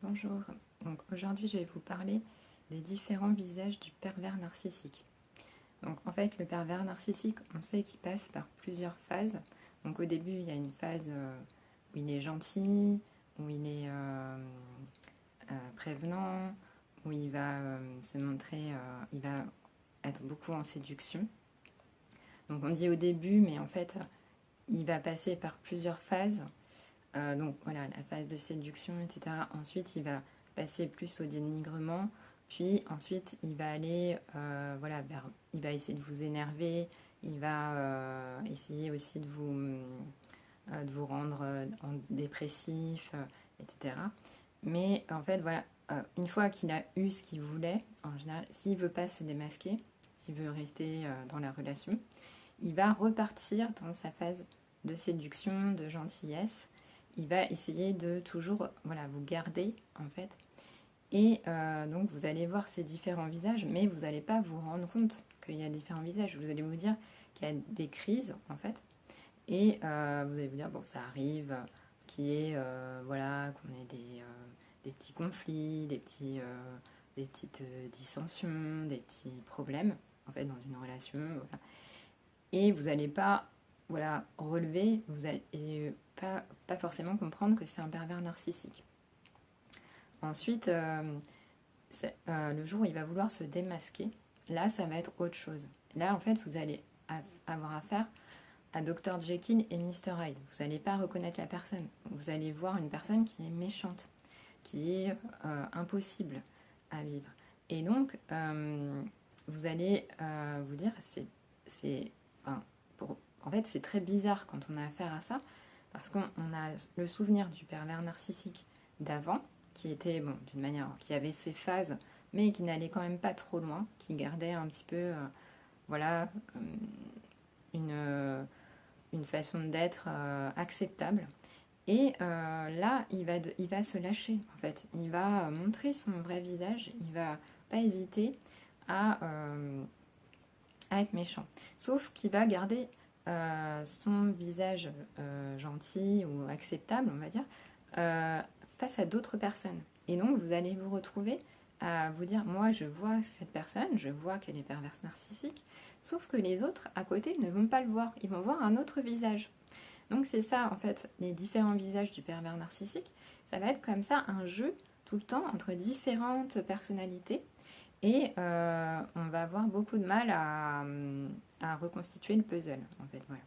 Bonjour, donc aujourd'hui je vais vous parler des différents visages du pervers narcissique. Donc en fait le pervers narcissique, on sait qu'il passe par plusieurs phases. Donc au début il y a une phase où il est gentil, où il est prévenant, où il va se montrer, il va être beaucoup en séduction. Donc on dit au début, mais en fait il va passer par plusieurs phases. Donc voilà, la phase de séduction, etc. Ensuite, il va passer plus au dénigrement. Puis ensuite, il va aller, voilà, il va essayer de vous énerver. Il va essayer aussi de vous rendre dépressif, etc. Mais en fait, voilà, une fois qu'il a eu ce qu'il voulait, en général, s'il ne veut pas se démasquer, s'il veut rester dans la relation, il va repartir dans sa phase de séduction, de gentillesse. Il va essayer de toujours voilà, vous garder en fait. Et donc vous allez voir ces différents visages, mais vous n'allez pas vous rendre compte qu'il y a différents visages. Vous allez vous dire qu'il y a des crises en fait. Et vous allez vous dire, bon, ça arrive, qu'il y ait, voilà, qu'on ait des petits conflits, des petites dissensions, des petits problèmes en fait dans une relation. Voilà. Et vous n'allez pas voilà, relever, vous n'allez pas forcément comprendre que c'est un pervers narcissique. Ensuite, le jour où il va vouloir se démasquer, là, ça va être autre chose. Là, en fait, vous allez avoir affaire à Dr. Jekyll et Mr. Hyde. Vous n'allez pas reconnaître la personne. Vous allez voir une personne qui est méchante, qui est impossible à vivre. Et donc, vous allez vous dire, enfin, en fait, c'est très bizarre quand on a affaire à ça, parce qu'on a le souvenir du pervers narcissique d'avant, qui était, bon, d'une manière, qui avait ses phases, mais qui n'allait quand même pas trop loin, qui gardait un petit peu, voilà, une, euh, une façon d'être acceptable. Et là, il va se lâcher, en fait. Il va montrer son vrai visage, il va pas hésiter à, euh, à être méchant. Sauf qu'il va garder son visage gentil ou acceptable, on va dire, euh, face à d'autres personnes. Et donc, vous allez vous retrouver à vous dire, moi, je vois cette personne, je vois qu'elle est perverse narcissique, sauf que les autres à côté ne vont pas le voir, ils vont voir un autre visage. Donc, c'est ça, en fait, les différents visages du pervers narcissique. Ça va être comme ça un jeu tout le temps entre différentes personnalités et on va avoir beaucoup de mal à reconstituer le puzzle, en fait. Voilà.